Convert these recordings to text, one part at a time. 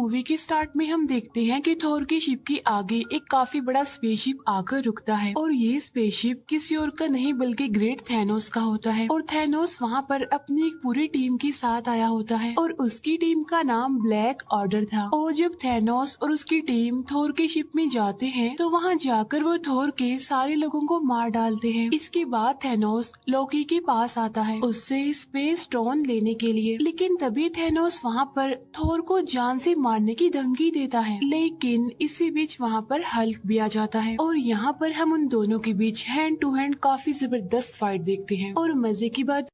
Movie के start में हम देखते हैं कि थोर की शिप के आगे एक काफी बड़ा स्पेसशिप आकर रुकता है और ये स्पेसशिप किसी और का नहीं बल्कि ग्रेट थैनोस का होता है। और थैनोस वहाँ पर अपनी एक पूरी टीम के साथ आया होता है और उसकी टीम का नाम ब्लैक ऑर्डर था। और जब थैनोस और उसकी टीम थोर की शिप में जाते हैं तो वहाँ जाकर वो थोर के सारे लोगों को मार डालते हैं। इसके बाद थैनोस लोकी के पास आता है उससे स्पेस स्टोन लेने के लिए, लेकिन तभी थैनोस वहाँ पर थोर को जान से मारने की धमकी देता है। लेकिन इसी बीच वहाँ पर हल्क भी आ जाता है और यहाँ पर हम उन दोनों के बीच हैंड टू हैंड काफी जबरदस्त फाइट देखते हैं। और मजे की बात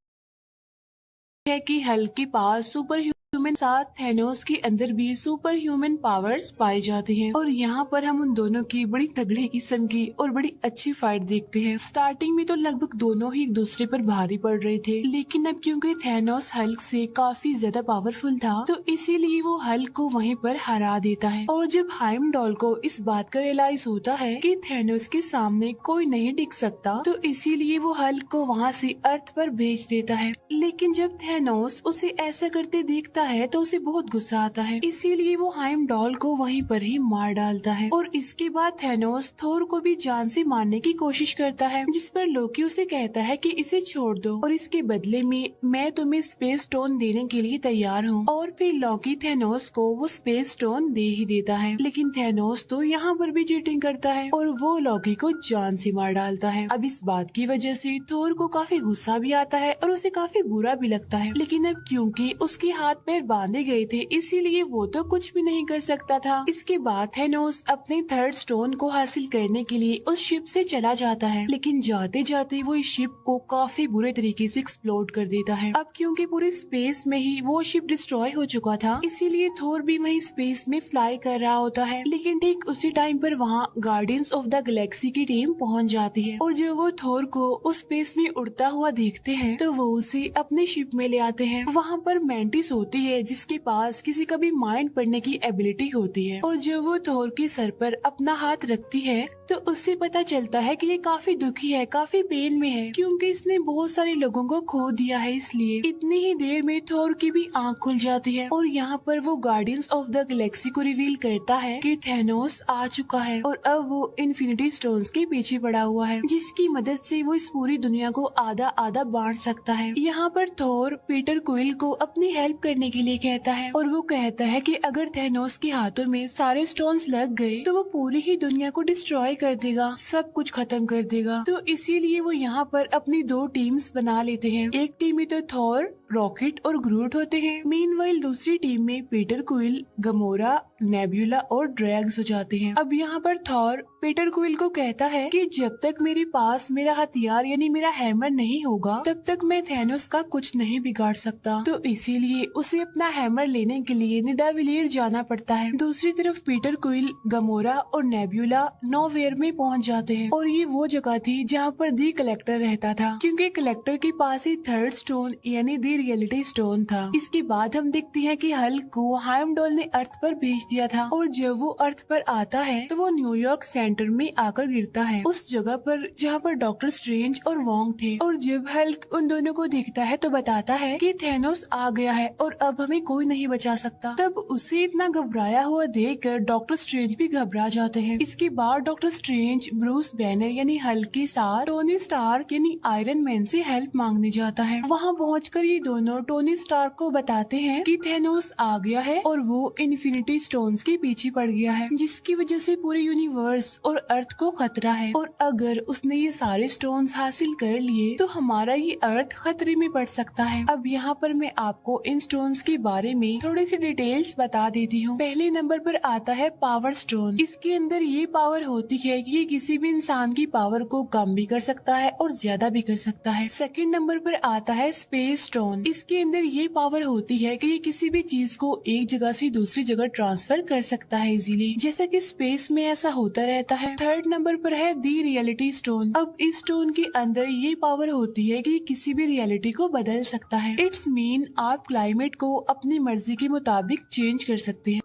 है कि हल्क के पास सुपर ह्यूमन साथ थैनोस के अंदर भी सुपर ह्यूमन पावर्स पाए जाते हैं। और यहाँ पर हम उन दोनों की बड़ी तगड़े किस्म की और बड़ी अच्छी फाइट देखते हैं। स्टार्टिंग में तो लगभग दोनों ही एक दूसरे पर भारी पड़ रहे थे, लेकिन अब क्योंकि थैनोस हल्क से काफी ज्यादा पावरफुल था तो इसीलिए वो हल्क को वहीं पर हरा देता है। और जब हाइमडॉल को इस बात का रियलाइज होता है कि थैनोस के सामने कोई नहीं टिक सकता तो इसीलिए वो हल्क को वहाँ से अर्थ पर भेज देता है। लेकिन जब थैनोस उसे ऐसा करते देखता है तो उसे बहुत गुस्सा आता है, इसीलिए वो हाइमडॉल को वहीं पर ही मार डालता है। और इसके बाद थैनोस थोर को भी जान से मारने की कोशिश करता है, जिस पर लोकी उसे कहता है कि इसे छोड़ दो और इसके बदले में मैं तुम्हें स्पेस स्टोन देने के लिए तैयार हूँ। और फिर लोकी थैनोस को वो स्पेस स्टोन दे ही देता है, लेकिन थैनोस तो यहाँ पर भी चीटिंग करता है और वो लोकी को जान से मार डालता है। अब इस बात की वजह से थोर को काफी गुस्सा भी आता है और उसे काफी बुरा भी लगता है, लेकिन अब क्योंकि उसके हाथ पैर बांधे गए थे इसीलिए वो तो कुछ भी नहीं कर सकता था। इसके बाद थैनोस अपने थर्ड स्टोन को हासिल करने के लिए उस शिप से चला जाता है, लेकिन जाते जाते वो इस शिप को काफी बुरे तरीके से एक्सप्लोड कर देता है। अब क्योंकि पूरे स्पेस में ही वो शिप डिस्ट्रॉय हो चुका था इसीलिए थोर भी वही स्पेस में फ्लाई कर रहा होता है। लेकिन ठीक उसी टाइम पर वहाँ गार्डियंस ऑफ द गैलेक्सी की टीम पहुँच जाती है और जब वो थोर को उस स्पेस में उड़ता हुआ देखते हैं तो वो उसे अपने शिप में ले आते हैं। वहाँ पर मैंटिस होती है जिसके पास किसी का भी माइंड पढ़ने की एबिलिटी होती है और जब वो थोर के सर पर अपना हाथ रखती है तो उससे पता चलता है कि ये काफी दुखी है, काफी पेन में है क्योंकि इसने बहुत सारे लोगों को खो दिया है। इसलिए इतनी ही देर में थोर की भी आंख खुल जाती है और यहाँ पर वो गार्डियंस ऑफ द गैलेक्सी को रिवील करता है कि थैनोस आ चुका है और अब वो इन्फिनिटी स्टोन्स के पीछे पड़ा हुआ है, जिसकी मदद से वो इस पूरी दुनिया को आधा आधा बांट सकता है। यहाँ पर थोर पीटर क्विल को अपनी हेल्प करने के लिए कहता है और वो कहता है कि अगर थैनोस के हाथों में सारे स्टोन्स लग गए तो वो पूरी ही दुनिया को डिस्ट्रॉय कर देगा, सब कुछ खत्म कर देगा। तो इसीलिए वो यहाँ पर अपनी दो टीम्स बना लेते हैं। एक टीम में तो थोर, रॉकेट और ग्रूट होते हैं, मीनवाइल दूसरी टीम में पीटर क्विल, गमोरा, नेब्यूला और ड्रैग्स हो जाते हैं। अब यहाँ पर थोर पीटर क्विल को कहता है कि जब तक मेरे पास मेरा हथियार यानी मेरा हैमर नहीं होगा तब तक मैं थैनोस का कुछ नहीं बिगाड़ सकता। तो इसीलिए उसे अपना हैमर लेने के लिए निडाविलियर जाना पड़ता है। दूसरी तरफ पीटर क्विल, गमोरा और नेब्यूला नोवेयर में पहुंच जाते हैं और ये वो जगह थी जहाँ पर दी कलेक्टर रहता था, क्योंकि कलेक्टर के पास ही थर्ड स्टोन यानी दी रियलिटी स्टोन था। इसके बाद हम देखते हैं कि हल्क को हाइमडॉल ने अर्थ पर भेज दिया था और जब वो अर्थ पर आता है तो वो न्यूयॉर्क सेंटर में आकर गिरता है, उस जगह पर जहाँ पर डॉक्टर स्ट्रेंज और वोंग थे। और जब हल्क उन दोनों को देखता है तो बताता है कि थैनोस आ गया है और अब हमें कोई नहीं बचा सकता। तब उसे इतना घबराया हुआ देखकर डॉक्टर स्ट्रेंज भी घबरा जाते हैं। इसके बाद डॉक्टर स्ट्रेंज ब्रूस बैनर यानी हल्क के साथ टोनी स्टार्क यानी आयरन मैन से हेल्प मांगने जाता है। वहाँ पहुंचकर ये दोनों टोनी स्टार्क को बताते हैं कि थैनोस आ गया है और वो इन्फिनिटी स्टोन्स के पीछे पड़ गया है, जिसकी वजह से पूरे यूनिवर्स और अर्थ को खतरा है और अगर उसने ये सारे स्टोन्स हासिल कर लिए तो हमारा ये अर्थ खतरे में पड़ सकता है। अब यहाँ पर मैं आपको इन स्टोन्स के बारे में थोड़ी सी डिटेल्स बता देती हूँ। पहले नंबर पर आता है पावर स्टोन। इसके अंदर ये पावर होती है कि ये किसी भी इंसान की पावर को कम भी कर सकता है और ज्यादा भी कर सकता है। सेकंड नंबर पर आता है स्पेस स्टोन। इसके अंदर ये पावर होती है कि ये किसी भी चीज को एक जगह से दूसरी जगह ट्रांसफर कर सकता है इजीली, जैसा कि स्पेस में ऐसा होता रहता है। थर्ड नंबर पर है दी रियलिटी स्टोन। अब इस स्टोन के अंदर ये पावर होती है कि किसी भी रियलिटी को बदल सकता है। इट्स मीन आप क्लाइमेट को अपनी मर्जी के मुताबिक चेंज कर सकते हैं।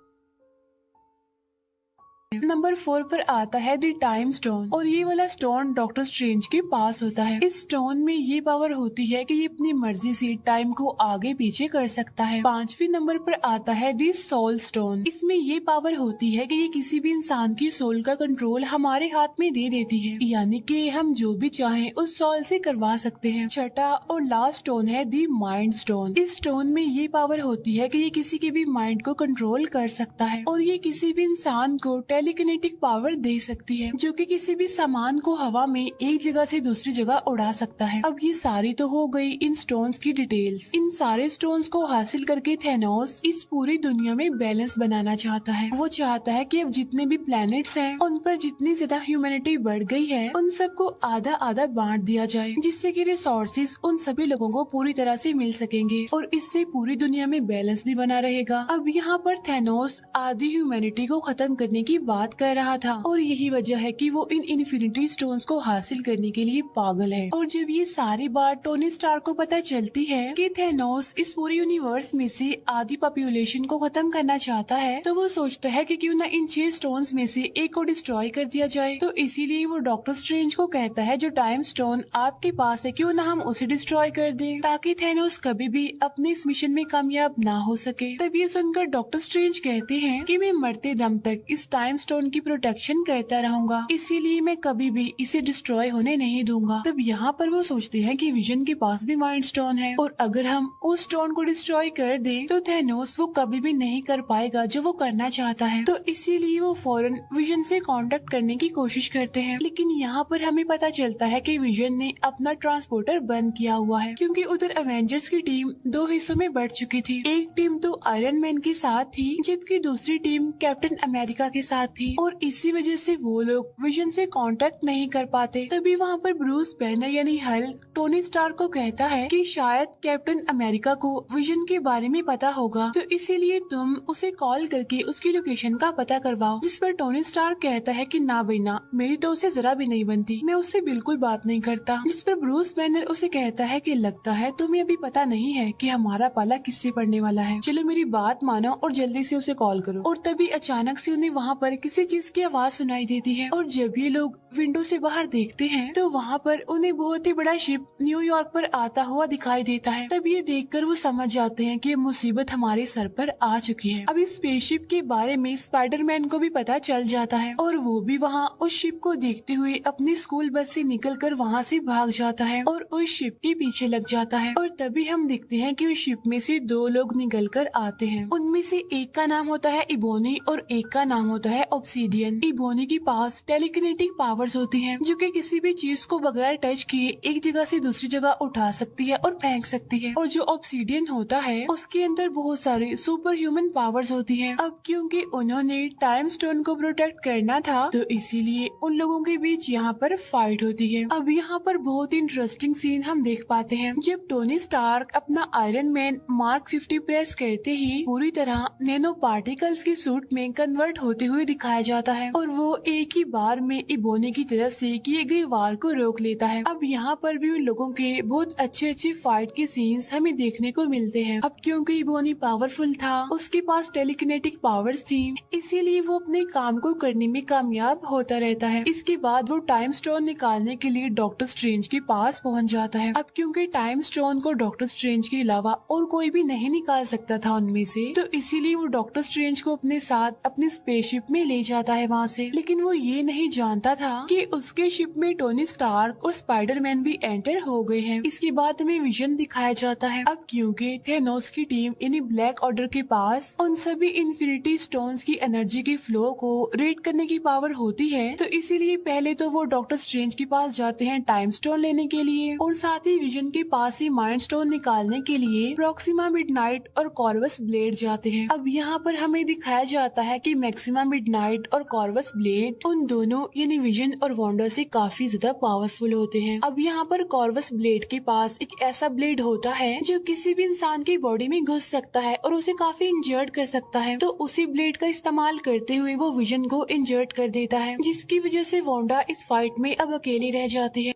नंबर 4 पर आता है द टाइम स्टोन, और ये वाला स्टोन डॉक्टर स्ट्रेंज के पास होता है। इस स्टोन में ये पावर होती है कि ये अपनी मर्जी से टाइम को आगे पीछे कर सकता है। 5वें नंबर पर आता है द सोल स्टोन। इसमें ये पावर होती है कि ये किसी भी इंसान की सोल का कंट्रोल हमारे हाथ में दे देती है, यानी कि हम जो भी चाहें उस सोल से करवा सकते हैं। छठा और लास्ट स्टोन है द माइंड स्टोन। इस स्टोन में ये पावर होती है कि ये किसी के भी माइंड को कंट्रोल कर सकता है, और ये किसी भी इंसान को टेलीकिनेटिक पावर दे सकती है, जो कि किसी भी सामान को हवा में एक जगह से दूसरी जगह उड़ा सकता है। अब ये सारी तो हो गई इन स्टोन्स की डिटेल्स। इन सारे स्टोन्स को हासिल करके थैनोस इस पूरी दुनिया में बैलेंस बनाना चाहता है। वो चाहता है कि अब जितने भी प्लैनेट्स हैं उन पर जितनी ज्यादा ह्यूमैनिटी बढ़ गई है उन सबको आधा आधा बांट दिया जाए, जिससे कि रिसोर्सेज उन सभी लोगों को पूरी तरह से मिल सकेंगे, और इससे पूरी दुनिया में बैलेंस भी बना रहेगा। अब यहाँ पर थैनोस आधी ह्यूमैनिटी को खत्म करने की बात कर रहा था, और यही वजह है कि वो इन इन्फिनिटी स्टोन्स को हासिल करने के लिए पागल है। और जब ये सारी बात टोनी स्टार्क को पता चलती है कि थैनोस इस पूरे यूनिवर्स में से आधी पॉपुलेशन को खत्म करना चाहता है, तो वो सोचता है कि क्यों ना इन 6 स्टोन्स में से एक को डिस्ट्रॉय कर दिया जाए। तो इसीलिए वो डॉक्टर स्ट्रेंज को कहता है जो टाइम स्टोन आपके पास है क्यों ना हम उसे डिस्ट्रॉय कर दें, ताकि थैनोस कभी भी अपने इस मिशन में कामयाब ना हो सके। तब ये सुनकर डॉक्टर स्ट्रेंज कहते हैं कि मैं मरते दम तक इस टाइम स्टोन की प्रोटेक्शन करता रहूंगा, इसीलिए मैं कभी भी इसे डिस्ट्रॉय होने नहीं दूंगा। तब यहाँ पर वो सोचते हैं कि विजन के पास भी माइंड स्टोन है, और अगर हम उस स्टोन को डिस्ट्रॉय कर दें तो थैनोस वो कभी भी नहीं कर पाएगा जो वो करना चाहता है। तो इसीलिए वो फौरन विजन से कांटेक्ट करने की कोशिश करते हैं, लेकिन यहाँ पर हमें पता चलता है कि विजन ने अपना ट्रांसपोर्टर बंद किया हुआ है, क्योंकि उधर एवेंजर्स की टीम 2 हिस्सों में बढ़ चुकी थी। एक टीम तो आयरन मैन के साथ थी, जबकि दूसरी टीम कैप्टन अमेरिका के साथ थी, और इसी वजह से वो लोग विजन से कांटेक्ट नहीं कर पाते। तभी वहाँ पर ब्रूस बैनर यानी हल्क टोनी स्टार्क को कहता है कि शायद कैप्टन अमेरिका को विजन के बारे में पता होगा, तो इसीलिए तुम उसे कॉल करके उसकी लोकेशन का पता करवाओ। जिस पर टोनी स्टार्क कहता है कि ना भाई ना, मेरी तो उसे जरा भी नहीं बनती, मैं उससे बिल्कुल बात नहीं करता। जिस पर ब्रूस बैनर उसे कहता है कि लगता है तुम्हें अभी पता नहीं है कि हमारा पाला किससे पड़ने वाला है, चलो मेरी बात मानो और जल्दी से उसे कॉल करो। और तभी अचानक से उन्हें वहाँ पर किसी चीज की आवाज सुनाई देती है, और जब ये लोग विंडो से बाहर देखते हैं तो वहाँ पर उन्हें बहुत ही बड़ा शिप न्यूयॉर्क पर आता हुआ दिखाई देता है। तब ये देखकर वो समझ जाते हैं कि मुसीबत हमारे सर पर आ चुकी है। अब इस स्पेसशिप के बारे में स्पाइडरमैन को भी पता चल जाता है, और वो भी वहाँ उस शिप को देखते हुए अपनी स्कूल बस से निकलकर वहाँ से भाग जाता है और उस शिप के पीछे लग जाता है। और तभी हम देखते हैं कि उस शिप में से 2 लोग निकलकर आते हैं। उनमें से एक का नाम होता है इबोनी और एक का नाम होता है ऑब्सीडियन। इबोनी के पास टेलीकिनेटिक पावर्स होती हैं, जो कि किसी भी चीज को बगैर टच किए एक जगह से दूसरी जगह उठा सकती है और फेंक सकती है। और जो ऑब्सीडियन होता है उसके अंदर बहुत सारे सुपर ह्यूमन पावर्स होती हैं। अब क्योंकि उन्होंने टाइम स्टोन को प्रोटेक्ट करना था, तो इसीलिए उन लोगों के बीच यहाँ पर फाइट होती है। अब यहाँ पर बहुत ही इंटरेस्टिंग सीन हम देख पाते हैं, जब टोनी स्टार्क अपना आयरन मैन मार्क 50 प्रेस करते ही पूरी तरह नैनो पार्टिकल्स के सूट में कन्वर्ट होते हुए दिखाया जाता है, और वो एक ही बार में इबोनी की तरफ से किए गए वार को रोक लेता है। अब यहाँ पर भी उन लोगों के बहुत अच्छे फाइट के सीन्स हमें देखने को मिलते हैं। अब क्योंकि इबोनी पावरफुल था, उसके पास टेलीकिनेटिक पावर्स थी, इसीलिए वो अपने काम को करने में कामयाब होता रहता है। इसके बाद वो टाइम स्टोन निकालने के लिए डॉक्टर स्ट्रेंज के पास पहुंच जाता है। अब क्योंकि टाइम स्टोन को डॉक्टर स्ट्रेंज के अलावा और कोई भी नहीं निकाल सकता था उनमें से, तो इसीलिए वो डॉक्टर स्ट्रेंज को अपने साथ अपनी स्पेसशिप में ले जाता है वहाँ से। लेकिन वो ये नहीं जानता था कि उसके शिप में टोनी स्टार्क और स्पाइडरमैन भी एंटर हो गए हैं। इसके बाद हमें विजन दिखाया जाता है। अब क्योंकि थैनोस की टीम यानी ब्लैक ऑर्डर के पास उन सभी इन्फिनिटी स्टोन्स की एनर्जी के फ्लो को रीड करने की पावर होती है, तो इसीलिए पहले तो वो डॉक्टर स्ट्रेंज के पास जाते हैं टाइम स्टोन लेने के लिए, और साथ ही विजन के पास ही माइंड स्टोन निकालने के लिए प्रॉक्सिमा मिडनाइट और कॉर्वस ब्लेड जाते हैं। अब यहाँ पर हमें दिखाया जाता है कि मैक्सिमा मिडनाइट और कॉर्वस ब्लेड उन दोनों यानी विजन और वांडा से काफी ज्यादा पावरफुल होते हैं। अब यहाँ पर कॉर्वस ब्लेड के पास एक ऐसा ब्लेड होता है जो किसी भी इंसान की बॉडी में घुस सकता है और उसे काफी इंजर्ड कर सकता है, तो उसी ब्लेड का इस्तेमाल करते हुए वो विजन को इंजर्ड कर देता है, जिसकी वजह से वांडा इस फाइट में अब अकेली रह जाती है।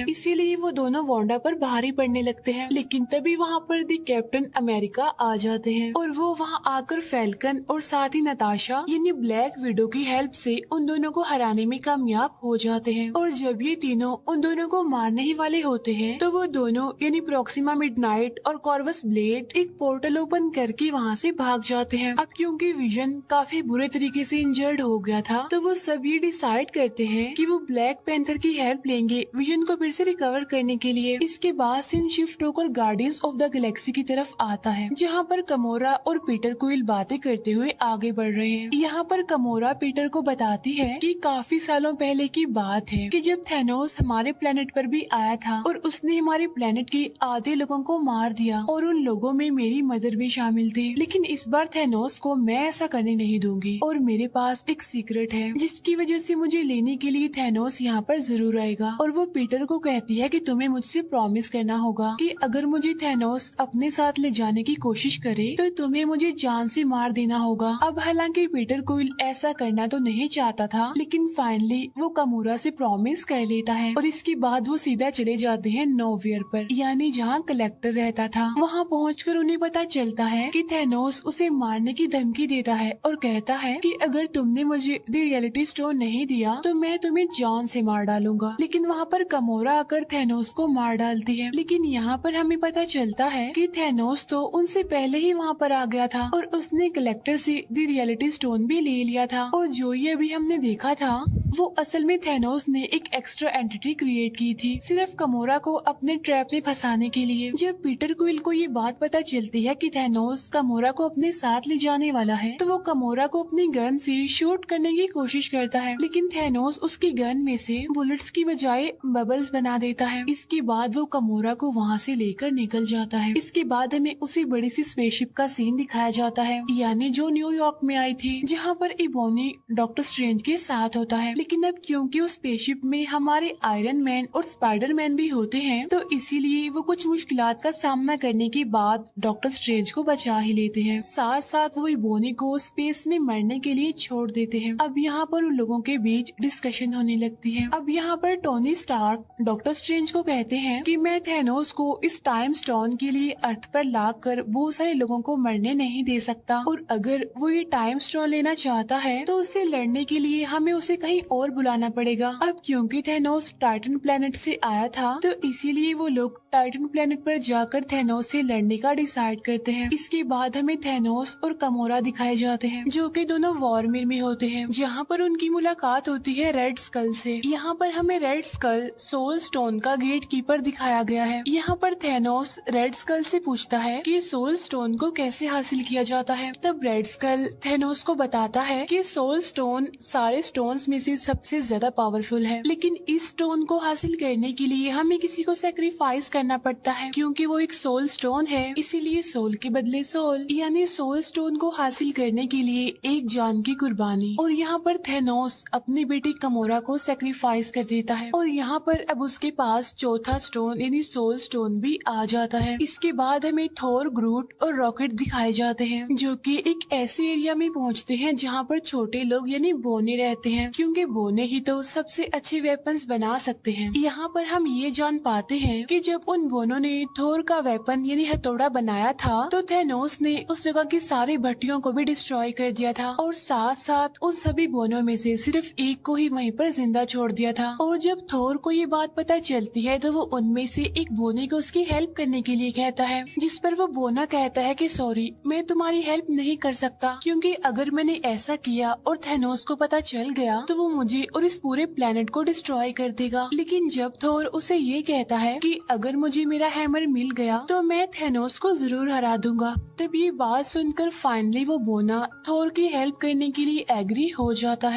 इसीलिए वो दोनों वांडा पर भारी पड़ने लगते हैं। लेकिन तभी वहाँ पर दी कैप्टन अमेरिका आ जाते हैं और वो वहाँ आकर फैल्कन और साथ ही नताशा यानी ब्लैक विडो की हेल्प से उन दोनों को हराने में कामयाब हो जाते हैं। और जब ये तीनों उन दोनों को मारने ही वाले होते हैं तो वो दोनों यानी प्रोक्सिमा मिडनाइट और कॉर्वस ब्लेड एक पोर्टल ओपन करके वहाँ से भाग जाते हैं। अब क्योंकि विजन काफी बुरे तरीके से इंजर्ड हो गया था तो वो सब ये डिसाइड करते हैं कि वो ब्लैक पैंथर की हेल्प लेंगे विजन को फिर से रिकवर करने के लिए। इसके बाद सीन शिफ्ट होकर गार्डियंस ऑफ द गैलेक्सी की तरफ आता है जहाँ पर कमोरा और पीटर क्विल बातें करते हुए आगे बढ़ रहे हैं। यहाँ पर कमोरा पीटर को बताती है कि काफी सालों पहले की बात है कि जब थैनोस हमारे प्लेनेट पर भी आया था और उसने हमारे प्लेनेट के आधे लोगों को मार दिया और उन लोगों में मेरी मदर भी शामिल थे। लेकिन इस बार थैनोस को मैं ऐसा करने नहीं दूंगी और मेरे पास एक सीक्रेट है जिसकी वजह से मुझे लेने के लिए थैनोस यहाँ पर जरूर आएगा। और वो पीटर को कहती है कि तुम्हें मुझसे प्रॉमिस करना होगा कि अगर मुझे थैनोस अपने साथ ले जाने की कोशिश करे तो तुम्हें मुझे जान से मार देना होगा। अब हालांकि पीटर क्विल ऐसा करना तो नहीं चाहता था लेकिन फाइनली वो कमोरा से प्रॉमिस कर लेता है और इसके बाद वो सीधा चले जाते हैं नोवेयर पर यानी जहाँ कलेक्टर रहता था। वहाँ पहुँचकर उन्हें पता चलता है कि थैनोस उसे मारने की धमकी देता है और कहता है कि अगर तुमने मुझे द रियलिटी स्टोन नहीं दिया तो मैं तुम्हें जान से मार डालूंगा। लेकिन वहाँ पर कमोरा आकर थैनोस को मार डालती है। लेकिन यहाँ पर हमें पता चलता है कि थैनोस तो उनसे पहले ही वहाँ पर आ गया था और उसने कलेक्टर से द रियलिटी स्टोन भी ले लिया था। और जो ये अभी हमने देखा था वो असल में थैनोस ने एक एक्स्ट्रा एंटिटी क्रिएट की थी सिर्फ कमोरा को अपने ट्रैप में फंसाने के लिए। जब पीटर क्विल को ये बात पता चलती है कि थैनोस कमोरा को अपने साथ ले जाने वाला है तो वो कमोरा को अपनी गन से शूट करने की कोशिश करता है लेकिन थैनोस उसकी गन में से बुलेट्स की बजाय बबल्स बना देता है। इसके बाद वो कमोरा को वहाँ से लेकर निकल जाता है। इसके बाद हमें उसी बड़ी सी स्पेसशिप का सीन दिखाया जाता है यानी जो न्यूयॉर्क में आई थी जहाँ पर इबोनी डॉक्टर स्ट्रेंज के साथ होता है। लेकिन अब क्योंकि उस स्पेसशिप में हमारे आयरन मैन और स्पाइडर मैन भी होते हैं तो इसीलिए वो कुछ मुश्किलात का सामना करने के बाद डॉक्टर स्ट्रेंज को बचा ही लेते हैं। साथ साथ वो इबोनी को स्पेस में मरने के लिए छोड़ देते हैं। अब यहाँ पर उन लोगों के बीच डिस्कशन होने लगती है। अब यहाँ पर टोनी स्टार्क डॉक्टर स्ट्रेंज को कहते हैं कि मैं थैनोस को इस टाइम स्टोन के लिए अर्थ पर लाकर बहुत सारे लोगों को मरने नहीं दे सकता और अगर वो ये टाइम स्टोन लेना चाहता है तो उससे लड़ने के लिए हमें उसे कहीं और बुलाना पड़ेगा। अब क्योंकि थैनोस टाइटन प्लेनेट से आया था तो इसीलिए वो लोग टाइटन प्लेनेट पर जाकर थैनोस से लड़ने का डिसाइड करते हैं। इसके बाद हमें थैनोस और कमोरा दिखाए जाते हैं जो कि दोनों वॉरमिर में होते हैं जहाँ पर उनकी मुलाकात होती है रेड स्कल से। यहाँ पर हमें रेड स्कल सोल स्टोन का गेट कीपर दिखाया गया है। यहाँ पर थैनोस रेड स्कल से पूछता है कि सोल स्टोन को कैसे हासिल किया जाता है। तब रेड स्कल थैनोस को बताता है कि सोल स्टोन सारे स्टोन्स में से सबसे ज्यादा पावरफुल है लेकिन इस स्टोन को हासिल करने के लिए हमें किसी को सैक्रिफाइस करना पड़ता है क्योंकि वो एक सोल स्टोन है। इसीलिए सोल के बदले सोल यानी सोल स्टोन को हासिल करने के लिए एक जान की कुर्बानी। और यहाँ पर थैनोस अपनी बेटी कमोरा को सैक्रिफाइस कर देता है और यहाँ पर अब उसके पास चौथा स्टोन यानी सोल स्टोन भी आ जाता है। इसके बाद हमें थोर, ग्रूट और रॉकेट दिखाए जाते हैं जो कि एक ऐसे एरिया में पहुँचते हैं जहाँ पर छोटे लोग यानी बोने रहते हैं क्योंकि बोने ही तो सबसे अच्छे वेपन्स बना सकते हैं। यहाँ पर हम ये जान पाते हैं कि जब उन बोनों ने थोर का वेपन यानी हथौड़ा बनाया था तो थैनोस ने उस जगह की सारी भट्टियों को भी डिस्ट्रॉय कर दिया था और साथ साथ उन सभी बोनों में से सिर्फ एक को ही वहीं पर जिंदा छोड़ दिया था। और जब थोर को ये बात पता चलती है तो वो उनमें से एक बोने को उसकी हेल्प करने के लिए कहता है जिस पर वो बोना कहता है कि सॉरी मैं तुम्हारी हेल्प नहीं कर सकता क्योंकि अगर मैंने ऐसा किया और थैनोस को पता चल गया तो वो मुझे और इस पूरे प्लेनेट को डिस्ट्रॉय कर देगा। लेकिन जब थोर उसे ये कहता है कि अगर मुझे मेरा हैमर मिल गया तो मैं थैनोस को जरूर हरा दूंगा तब ये बात सुनकर फाइनली वो बोना थोर की हेल्प करने के लिए एग्री हो जाता है।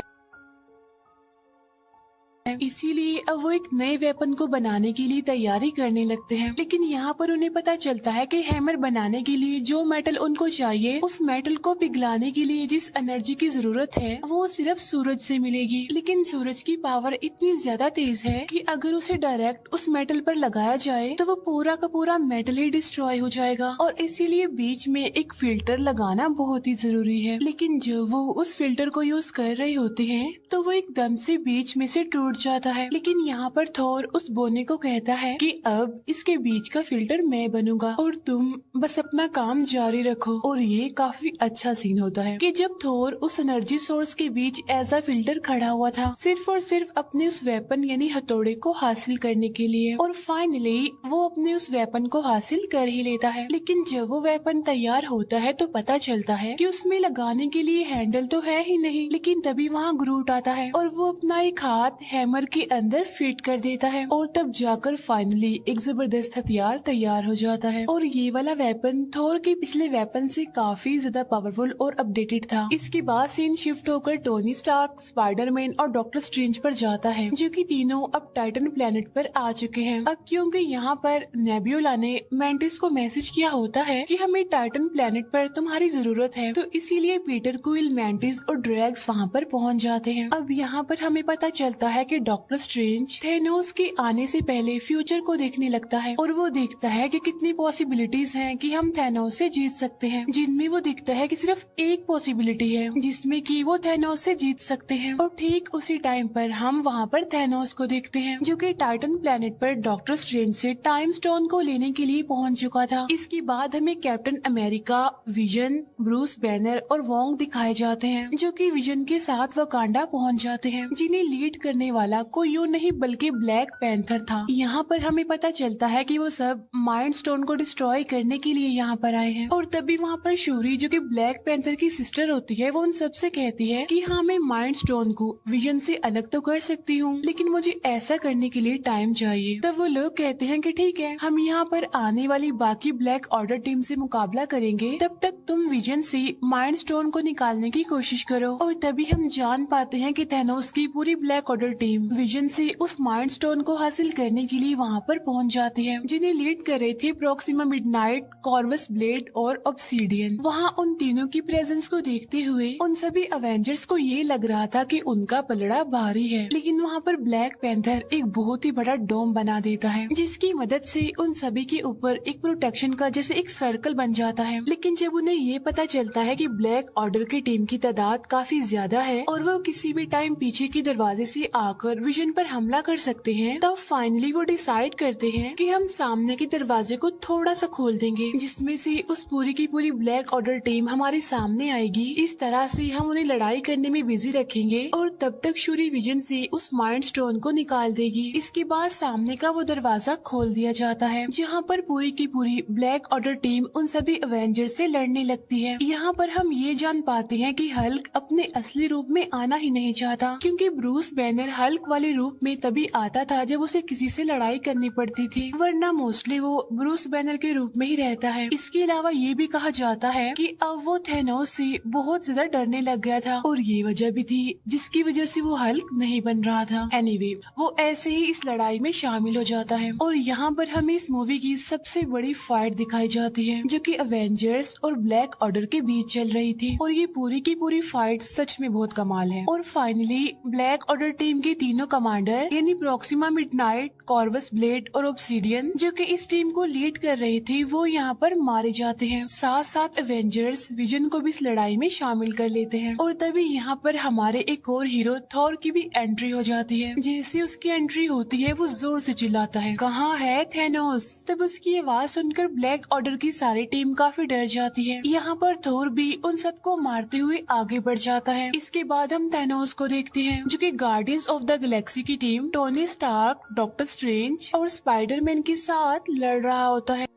इसीलिए अब वो एक नए वेपन को बनाने के लिए तैयारी करने लगते हैं। लेकिन यहाँ पर उन्हें पता चलता है कि हैमर बनाने के लिए जो मेटल उनको चाहिए उस मेटल को पिघलाने के लिए जिस एनर्जी की जरूरत है वो सिर्फ सूरज से मिलेगी। लेकिन सूरज की पावर इतनी ज्यादा तेज है कि अगर उसे डायरेक्ट उस मेटल पर लगाया जाए तो वो पूरा का पूरा मेटल ही डिस्ट्रॉय हो जाएगा और इसीलिए बीच में एक फिल्टर लगाना बहुत ही जरूरी है। लेकिन जब वो उस फिल्टर को यूज कर रहे होते हैं तो वो एकदम से बीच में से टूट जाता है। लेकिन यहाँ पर थोर उस बोने को कहता है कि अब इसके बीच का फिल्टर मैं बनूंगा और तुम बस अपना काम जारी रखो। और ये काफी अच्छा सीन होता है कि जब थोर उस एनर्जी सोर्स के बीच एज अ फिल्टर खड़ा हुआ था, सिर्फ और सिर्फ अपने उस वेपन यानी हथौड़े को हासिल करने के लिए। और फाइनली वो अपने उस वेपन को हासिल कर ही लेता है। लेकिन जब वो वेपन तैयार होता है तो पता चलता है कि उसमें लगाने के लिए हैंडल तो है ही नहीं। लेकिन तभी वहाँ ग्रूट आता है और वो अपना एक हाथ हैमर के अंदर फिट कर देता है और तब जाकर फाइनली एक जबरदस्त हथियार तैयार हो जाता है। और ये वाला वेपन थोर के पिछले वेपन से काफी ज्यादा पावरफुल और अपडेटेड था। इसके बाद सीन शिफ्ट होकर टोनी स्टार्क, स्पाइडरमैन और डॉक्टर स्ट्रेंज पर जाता है, जो कि तीनों अब टाइटन प्लेनेट पर आ चुके हैं। अब क्योंकि यहाँ पर नेब्यूला ने मैंटिस को मैसेज किया होता है कि हमें टाइटन प्लेनेट पर तुम्हारी जरूरत है, तो इसीलिए पीटर क्विल, मैंटिस और ड्रैग्स वहाँ पर पहुँच जाते हैं। अब यहाँ पर हमें पता चलता है कि डॉक्टर स्ट्रेंज थेनोस के आने से पहले फ्यूचर को देखने लगता है और वो देखता है कि कितनी पॉसिबिलिटीज हैं कि हम थेनोस से जीत सकते हैं, जिनमें वो दिखता है कि सिर्फ एक पॉसिबिलिटी है जिसमें कि वो थेनोस से जीत सकते हैं। और ठीक उसी टाइम पर हम वहाँ पर थेनोस को देखते हैं, जो कि टाइटन प्लेनेट पर डॉक्टर स्ट्रेंज से टाइम स्टोन को लेने के लिए पहुँच चुका था। इसके बाद हमें captain America, vision, Bruce banner और वोंग दिखाए जाते हैं, जो कि विजन के साथ वकांडा पहुँच जाते हैं, जिन्हें लीड करने वाला कोई और नहीं बल्कि ब्लैक पैंथर था। यहाँ पर हमें पता चलता है कि वो सब माइंड स्टोन को डिस्ट्रॉय करने के लिए यहाँ पर आए हैं। और तभी वहाँ पर शूरी, जो कि ब्लैक पैंथर की सिस्टर होती है, वो उन सबसे कहती है कि हाँ, मैं माइंड स्टोन को विजन से अलग तो कर सकती हूँ, लेकिन मुझे ऐसा करने के लिए टाइम चाहिए। तब वो लोग कहते हैं कि ठीक है, हम यहाँ पर आने वाली बाकी ब्लैक ऑर्डर टीम से मुकाबला करेंगे, तब तक तुम विजन से माइंड स्टोन को निकालने की कोशिश करो। और तभी हम जान पाते हैं कि थेनोस की पूरी ब्लैक ऑर्डर टीम विजन से उस माइंड स्टोन को हासिल करने के लिए वहाँ पर पहुँच जाती है, जिन्हें लीड कर रहे थे प्रोक्सिमा मिडनाइट, कॉर्वस ब्लेड और ऑब्सीडियन। वहाँ उन तीनों की प्रेजेंस को देखते हुए उन सभी अवेंजर्स को ये लग रहा था कि उनका पलड़ा भारी है, लेकिन वहाँ पर ब्लैक पैंथर एक बहुत ही बड़ा डोम बना देता है, जिसकी मदद से उन सभी के ऊपर एक प्रोटेक्शन का जैसे एक सर्कल बन जाता है। लेकिन जब उन्हें ये पता चलता है कि ब्लैक ऑर्डर की टीम की तादाद काफी ज्यादा है और वो किसी भी टाइम पीछे के दरवाजे से आकर विजन पर हमला कर सकते हैं, तब फाइनली वो डिसाइड करते हैं कि हम सामने के दरवाजे को थोड़ा सा खोल देंगे, जिसमें से उस पूरी की पूरी ब्लैक ऑर्डर टीम हमारे सामने आएगी। इस तरह से हम उन्हें लड़ाई करने में बिजी रखेंगे और तब तक शूरी विजन से उस माइंड स्टोन को निकाल देगी। इसके बाद सामने का वो दरवाजा खोल दिया जाता है, जहाँ पर पूरी की पूरी ब्लैक ऑर्डर टीम उन सभी अवेंजर्स से लड़ने लगती है। यहाँ पर हम ये जान पाते हैं कि हल्क अपने असली रूप में आना ही नहीं चाहता, क्योंकि ब्रूस बैनर हल्क वाले रूप में तभी आता था जब उसे किसी से लड़ाई करनी पड़ती थी, वरना मोस्टली वो ब्रूस बैनर के रूप में ही रहता है। इसके अलावा ये भी कहा जाता है कि अब वो थेनोस से बहुत ज्यादा डरने लग गया था और ये वजह भी थी जिसकी वजह से वो हल्क नहीं बन रहा था। एनीवे, वो ऐसे ही इस लड़ाई में शामिल हो जाता है और यहाँ पर हमें इस मूवी की सबसे बड़ी फाइट दिखाई जाती है, जो कि अवेंजर्स और ब्लैक ऑर्डर के बीच चल रही थी। और ये पूरी की पूरी फाइट सच में बहुत कमाल है। और फाइनली ब्लैक ऑर्डर टीम के तीनों कमांडर यानी प्रोक्सिमा मिडनाइट, कॉर्वस ब्लेड और ऑब्सीडियन, जो कि इस टीम को लीड कर रहे थे, वो यहाँ पर मारे जाते हैं। साथ साथ अवेंजर्स विजन को भी इस लड़ाई में शामिल कर लेते हैं। और तभी यहाँ पर हमारे एक और हीरो थॉर की भी एंट्री हो जाती है। जैसे उसकी एंट्री होती है, वो जोर से चिल्लाता है, कहाँ है थेनोस। तब उसकी आवाज सुनकर ब्लैक ऑर्डर की सारी टीम काफी डर जाती है। यहाँ पर थोर भी उन सबको मारते हुए आगे बढ़ जाता है। इसके बाद हम थेनोस को देखते हैं, जो कि गार्डियंस ऑफ द गैलेक्सी की team Tony Stark, doctor Strange और स्पाइडरमैन के साथ लड़ रहा होता है।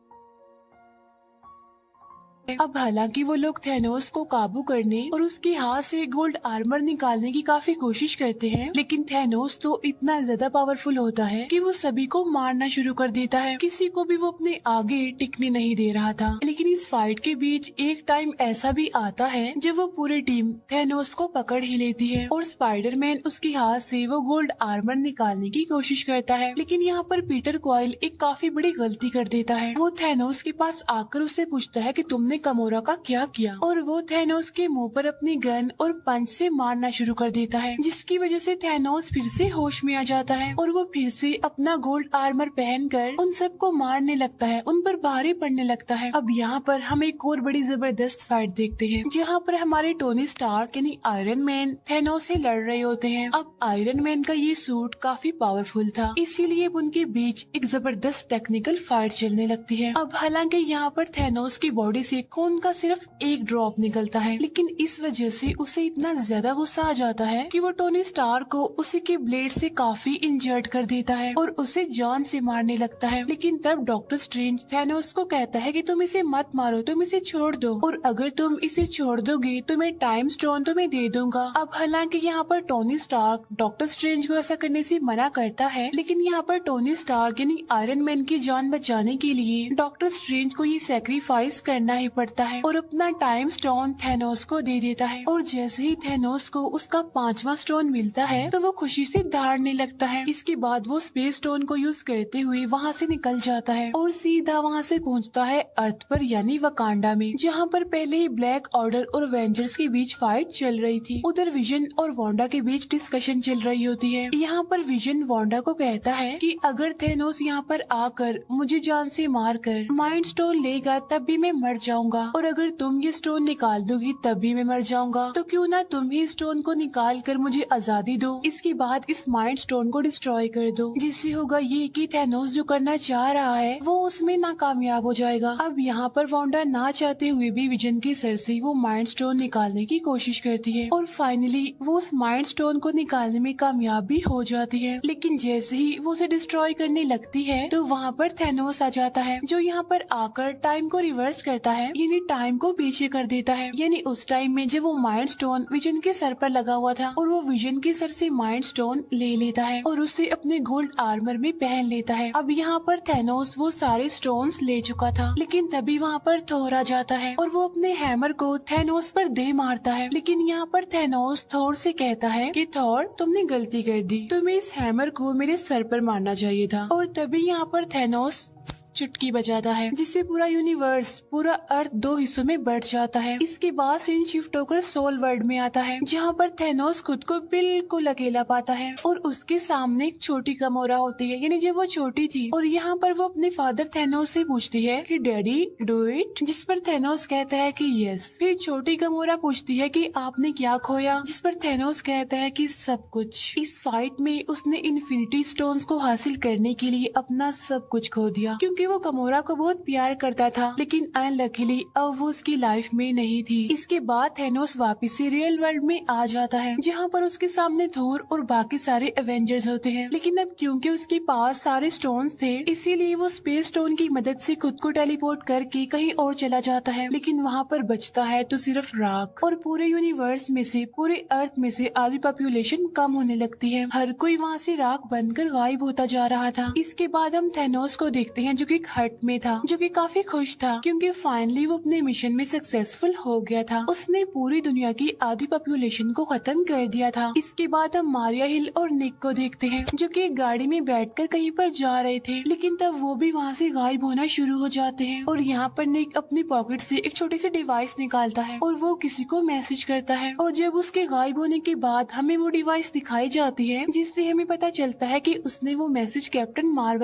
अब हालांकि वो लोग थेनोस को काबू करने और उसके हाथ से गोल्ड आर्मर निकालने की काफी कोशिश करते हैं, लेकिन थेनोस तो इतना ज्यादा पावरफुल होता है कि वो सभी को मारना शुरू कर देता है। किसी को भी वो अपने आगे टिकने नहीं दे रहा था। लेकिन इस फाइट के बीच एक टाइम ऐसा भी आता है जब वो पूरी टीम थेनोस को पकड़ ही लेती है और स्पाइडरमैन उसके हाथ से वो गोल्ड आर्मर निकालने की कोशिश करता है। लेकिन यहाँ पर पीटर क्वाइल एक काफी बड़ी गलती कर देता है। वो थेनोस के पास आकर उससे पूछता है कि तुमने ने gamora का क्या किया और वो थैनोस के मुंह पर अपनी गन और पंच से मारना शुरू कर देता है, जिसकी वजह से थैनोस फिर से होश में आ जाता है और वो फिर से अपना गोल्ड आर्मर पहनकर उन सबको मारने लगता है, उन पर भारी पड़ने लगता है। अब यहाँ पर हम एक और बड़ी जबरदस्त फाइट देखते हैं, जहाँ पर हमारे टोनी स्टार्क यानी आयरन मैन थैनोस से लड़ रहे होते हैं। अब आयरन मैन का ये सूट काफी पावरफुल था, इसीलिए उनके बीच एक जबरदस्त टेक्निकल फाइट चलने लगती है। अब हालांकि यहाँ पर थैनोस की बॉडी से खून का सिर्फ एक ड्रॉप निकलता है, लेकिन इस वजह से उसे इतना ज्यादा गुस्सा आ जाता है कि वो टोनी स्टार्क को उसी के ब्लेड से काफी इंजर्ड कर देता है और उसे जान से मारने लगता है। लेकिन तब डॉक्टर स्ट्रेंज थैनोस को कहता है कि तुम इसे मत मारो, तुम इसे छोड़ दो, और अगर तुम इसे छोड़ दोगे तो मैं टाइम स्टोन तुम्हें दे दूंगा। अब हालांकि यहाँ पर टोनी स्टार्क डॉक्टर स्ट्रेंज को ऐसा करने से मना करता है, लेकिन यहाँ पर टोनी स्टार्क यानी आयरन मैन की जान बचाने के लिए डॉक्टर स्ट्रेंज को ये सैक्रिफाइस करना ही पड़ता है और अपना टाइम स्टोन थैनोस को दे देता है। और जैसे ही थैनोस को उसका 5वां स्टोन मिलता है तो वो खुशी से दहाड़ने लगता है। इसके बाद वो स्पेस स्टोन को यूज करते हुए वहाँ से निकल जाता है और सीधा वहाँ से पहुँचता है अर्थ पर यानी वकांडा में, जहाँ पर पहले ही ब्लैक ऑर्डर और एवेंजर्स के बीच फाइट चल रही थी। उधर विजन और वांडा के बीच डिस्कशन चल रही होती है। यहाँ पर विजन वांडा को कहता है कि अगर थैनोस यहाँ पर आकर मुझे जान से मार कर माइंड स्टोन लेगा तब भी मैं मर जाऊंगा, और अगर तुम ये स्टोन निकाल दोगी तब भी मैं मर जाऊंगा, तो क्यों ना तुम ही स्टोन को निकाल कर मुझे आजादी दो। इसके बाद इस माइंड स्टोन को डिस्ट्रॉय कर दो, जिससे होगा ये कि थैनोस जो करना चाह रहा है वो उसमें नाकामयाब हो जाएगा। अब यहाँ पर वांडा ना चाहते हुए भी विजन के सर से वो माइंड स्टोन निकालने की कोशिश करती है और फाइनली वो उस माइंड स्टोन को निकालने में कामयाब भी हो जाती है। लेकिन जैसे ही वो उसे डिस्ट्रॉय करने लगती है तो वहाँ पर थैनोस आ जाता है, जो यहाँ पर आकर टाइम को रिवर्स करता है, यानी टाइम को पीछे कर देता है। यानी उस टाइम में जब वो माइंड स्टोन विजन के सर पर लगा हुआ था और वो विजन के सर से माइंड स्टोन ले लेता है और उसे अपने गोल्ड आर्मर में पहन लेता है। अब यहाँ पर थैनोस वो सारे स्टोन्स ले चुका था, लेकिन तभी वहाँ पर थोर आ जाता है और वो अपने हैमर को थैनोस पर दे मारता है। लेकिन यहाँ पर थैनोस थोर से कहता है कि थोर तुमने गलती कर दी, तुम्हें इस हैमर को मेरे सर पर मारना चाहिए था। और तभी यहाँ पर थैनोस चुटकी बजाता है, जिससे पूरा यूनिवर्स पूरा अर्थ 2 हिस्सों में बढ़ जाता है। इसके बाद सीन शिफ्ट होकर सोल वर्ल्ड में आता है, जहाँ पर थैनोस खुद को बिल्कुल अकेला पाता है और उसके सामने एक छोटी गमोरा होती है, यानी जब वो छोटी थी, और यहाँ पर वो अपने फादर थैनोस से पूछती है कि डैडी डू इट, जिस पर थैनोस कहता है कि यस। फिर छोटी गमोरा पूछती है कि आपने क्या खोया, जिस पर थैनोस कहता है कि सब कुछ। इस फाइट में उसने इन्फिनिटी स्टोन्स को हासिल करने के लिए अपना सब कुछ खो दिया, क्योंकि वो गमोरा को बहुत प्यार करता था, लेकिन अनलकीली अब वो उसकी लाइफ में नहीं थी। इसके बाद थैनोस वापस से रियल वर्ल्ड में आ जाता है, जहाँ पर उसके सामने थोर और बाकी सारे एवेंजर्स होते हैं। लेकिन अब क्योंकि उसके पास सारे स्टोन्स थे, इसीलिए वो स्पेस स्टोन की मदद से खुद को टेलीपोर्ट करके कहीं और चला जाता है। लेकिन वहाँ पर बचता है तो सिर्फ राख, और पूरे यूनिवर्स में से, पूरे अर्थ में से आधी पॉपुलेशन कम होने लगती है। हर कोई वहाँ से राख बनकर गायब होता जा रहा था। इसके बाद हम थैनोस को देखते हैं, जो कि हट में था, जो कि काफी खुश था क्योंकि फाइनली वो अपने मिशन में सक्सेसफुल हो गया था। उसने पूरी दुनिया की आधी पॉपुलेशन को खत्म कर दिया था। इसके बाद हम मारिया हिल और निक को देखते हैं, जो कि एक गाड़ी में बैठकर कहीं पर जा रहे थे, लेकिन तब वो भी वहाँ से गायब होना शुरू हो जाते हैं। और यहाँ पर निक अपनी पॉकेट से एक छोटी सी डिवाइस निकालता है और वो किसी को मैसेज करता है, और जब उसके गायब होने के बाद हमें वो डिवाइस दिखाई जाती है, जिससे हमें पता चलता है कि उसने वो मैसेज कैप्टन मार्वल